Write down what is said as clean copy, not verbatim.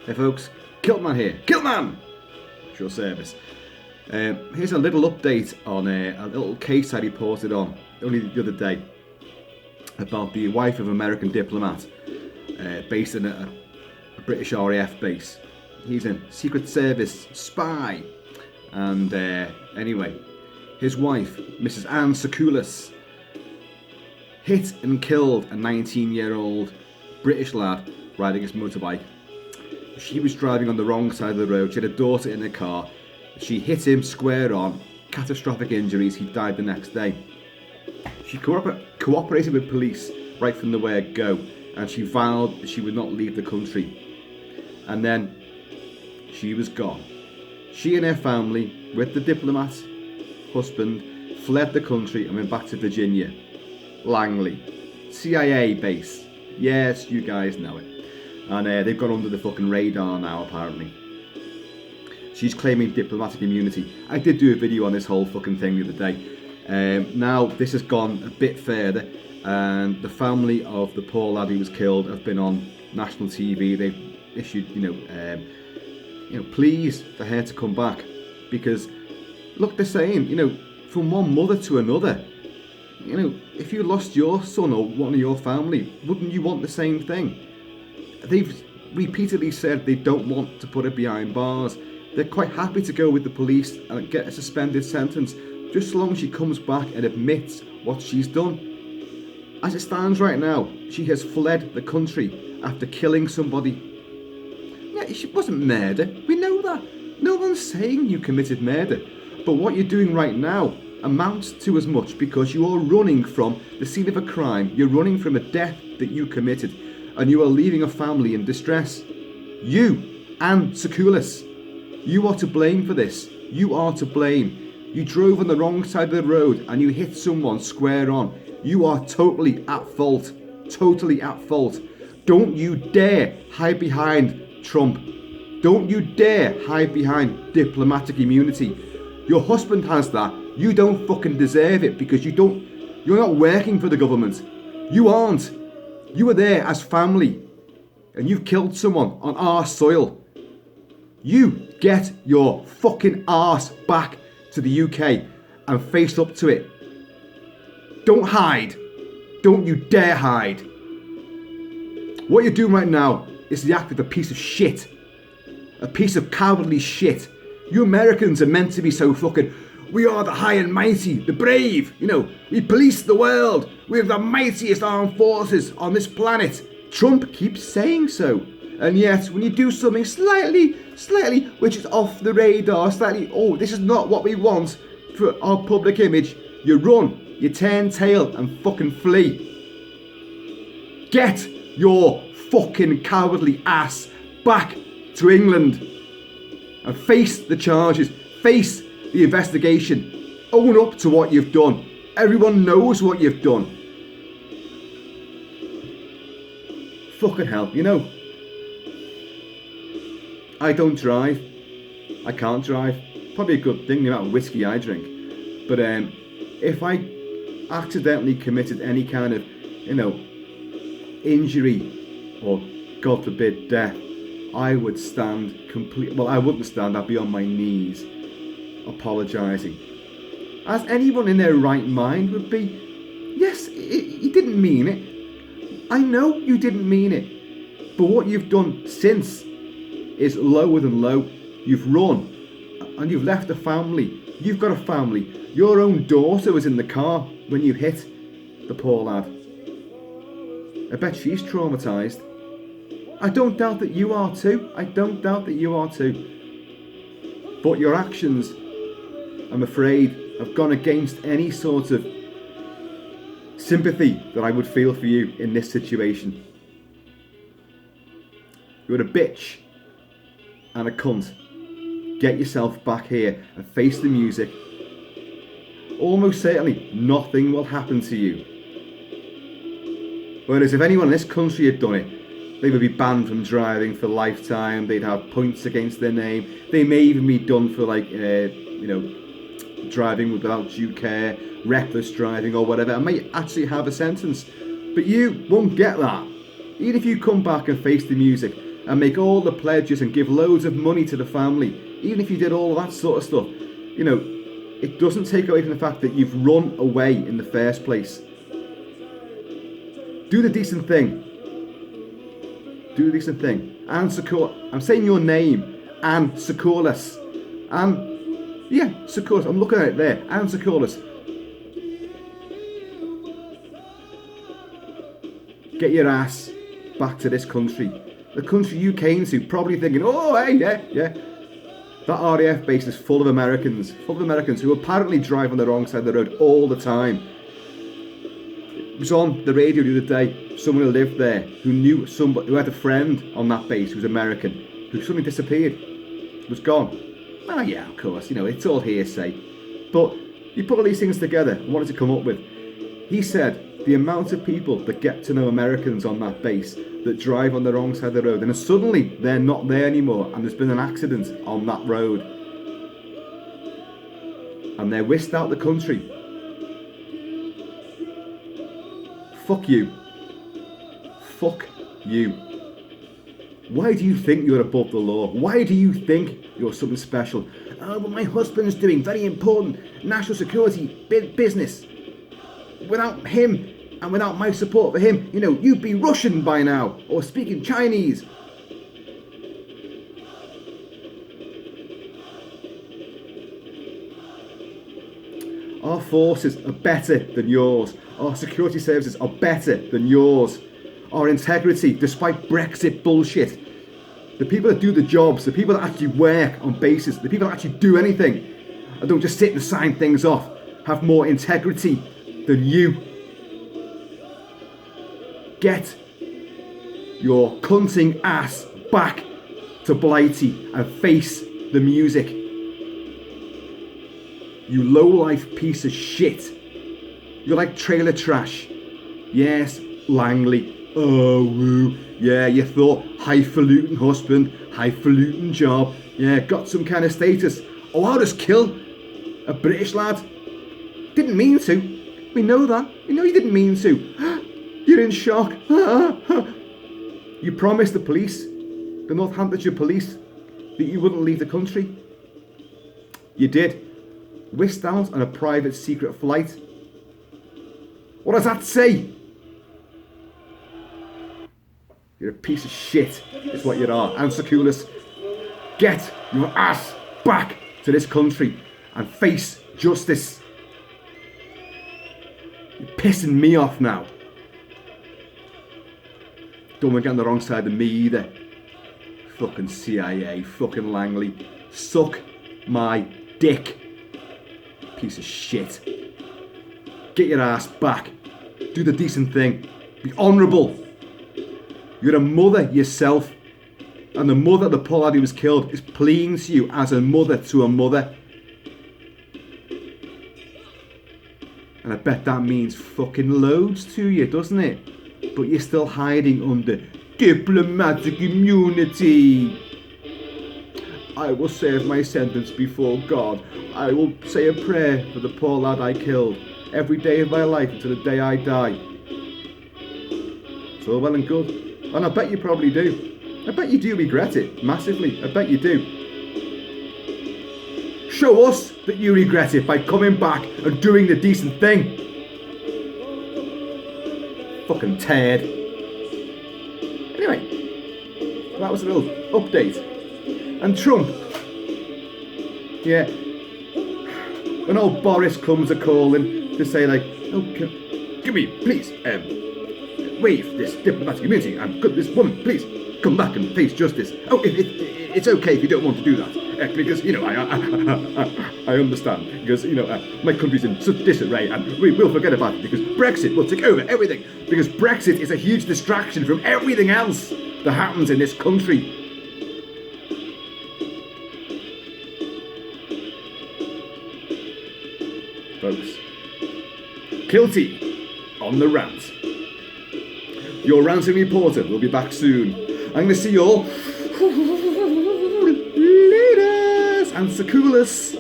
Hey folks, Kiltman here. Kiltman! It's your service. Here's a little update on a little case I reported on only the other day about the wife of an American diplomat based in a British RAF base. He's a Secret Service spy. And anyway, his wife, Mrs. Anne Secoulis, hit and killed a 19-year-old British lad riding his motorbike. She was driving on the wrong side of the road. She had a daughter in the car. She hit him square on, catastrophic injuries. He died the next day. She cooperated with police right from the word go, and she vowed that she would not leave the country. And then she was gone. She and her family, with the diplomat's husband, fled the country and went back to Virginia. Langley. CIA base. Yes, you guys know it. And they've gone under the fucking radar now, apparently. She's claiming diplomatic immunity. I did do a video on this whole fucking thing the other day. Now, this has gone a bit further, and the family of the poor lad who was killed have been on national TV. They've issued, pleas for her to come back. Because, look, they're saying, from one mother to another, if you lost your son or one of your family, wouldn't you want the same thing? They've repeatedly said they don't want to put her behind bars. They're quite happy to go with the police and get a suspended sentence, just so long as she comes back and admits what she's done. As it stands right now, she has fled the country after killing somebody. Yeah, it wasn't murder. We know that. No one's saying you committed murder. But what you're doing right now amounts to as much, because you are running from the scene of a crime. You're running from a death that you committed. And you are leaving a family in distress. You, Anne Secoulis, you are to blame for this. You are to blame. You drove on the wrong side of the road and you hit someone square on. You are totally at fault. Totally at fault. Don't you dare hide behind Trump. Don't you dare hide behind diplomatic immunity. Your husband has that. You don't fucking deserve it, because you're not working for the government. You aren't. You were there as family, and you've killed someone on our soil. You get your fucking arse back to the UK and face up to it. Don't hide. Don't you dare hide. What you're doing right now is the act of a piece of shit. A piece of cowardly shit. You Americans are meant to be so fucking... We are the high and mighty, the brave, we police the world. We have the mightiest armed forces on this planet. Trump keeps saying so. And yet, when you do something slightly, which is off the radar, this is not what we want for our public image, you run, you turn tail and fucking flee. Get your fucking cowardly ass back to England and face the charges, face the investigation. Own up to what you've done. Everyone knows what you've done. Fucking hell, I don't drive. I can't drive. Probably a good thing, the amount of whiskey I drink. But if I accidentally committed any kind of, injury or, God forbid, death, I would stand I wouldn't stand. I'd be on my knees, apologising, as anyone in their right mind would be. Yes, you didn't mean it. I know you didn't mean it. But what you've done since is lower than low. You've run and you've left a family. You've got a family. Your own daughter was in the car when you hit the poor lad. I bet she's traumatised. I don't doubt that you are too. But your actions, I'm afraid, have gone against any sort of sympathy that I would feel for you in this situation. You're a bitch and a cunt. Get yourself back here and face the music. Almost certainly nothing will happen to you. Whereas if anyone in this country had done it, they would be banned from driving for lifetime. They'd have points against their name. They may even be done for driving without due care, reckless driving or whatever, and might actually have a sentence. But you won't get that. Even if you come back and face the music, and make all the pledges and give loads of money to the family, even if you did all that sort of stuff, it doesn't take away from the fact that you've run away in the first place. Do the decent thing. Do the decent thing. Anne Securus. I'm saying your name. Anne Securus. Securus. I'm looking at it there. Anne Securus. Get your ass back to this country. The country you came to, probably thinking, oh, hey, yeah. That RAF base is full of Americans who apparently drive on the wrong side of the road all the time. It was on the radio the other day, someone who lived there, who knew somebody, who had a friend on that base who was American, who suddenly disappeared, was gone. Oh yeah, of course, it's all hearsay. But you put all these things together and what does it come up with? He said the amount of people that get to know Americans on that base that drive on the wrong side of the road, and suddenly they're not there anymore and there's been an accident on that road and they're whisked out the country. Fuck you. Fuck you. Why do you think you're above the law? Why do you think you're something special? Oh, but my husband's doing very important national security business. Without him and without my support for him, you'd be Russian by now or speaking Chinese. Our forces are better than yours. Our security services are better than yours. Our integrity, despite Brexit bullshit, the people that do the jobs, the people that actually work on bases, the people that actually do anything and don't just sit and sign things off, have more integrity than you. Get your cunting ass back to Blighty and face the music. You low-life piece of shit. You're like trailer trash. Yes, Langley. Oh, woo. Yeah, you thought highfalutin husband, highfalutin job. Yeah, got some kind of status. Oh, I'll just kill a British lad. Didn't mean to. We know that. We know you didn't mean to. You're in shock. You promised the police, the Northamptonshire police, that you wouldn't leave the country. You did. Whisked out on a private secret flight. What does that say? You're a piece of shit, is what you are. Anne Securus, get your ass back to this country and face justice. You're pissing me off now. Don't want to get on the wrong side of me either. Fucking CIA, fucking Langley. Suck my dick. Piece of shit. Get your ass back. Do the decent thing. Be honourable. You're a mother yourself. And the mother the poor lad who was killed is pleading to you as a mother to a mother. And I bet that means fucking loads to you, doesn't it? But you're still hiding under diplomatic immunity. I will serve my sentence before God. I will say a prayer for the poor lad I killed every day of my life until the day I die. It's all well and good. And I bet you probably do. I bet you do regret it, massively. I bet you do. Show us that you regret it by coming back and doing the decent thing. Fucking Ted. Anyway, that was a little update. And Trump. Yeah. When old Boris comes a-calling to say like, oh, give me, please, waive this diplomatic immunity and could this woman, please, come back and face justice. Oh, it's okay if you don't want to do that. Because, I understand. Because, my country's in such disarray and we will forget about it because Brexit will take over everything. Because Brexit is a huge distraction from everything else that happens in this country. Folks. Kilty on the rant. Your ranting reporter will be back soon. I'm going to see you all later. And Securus.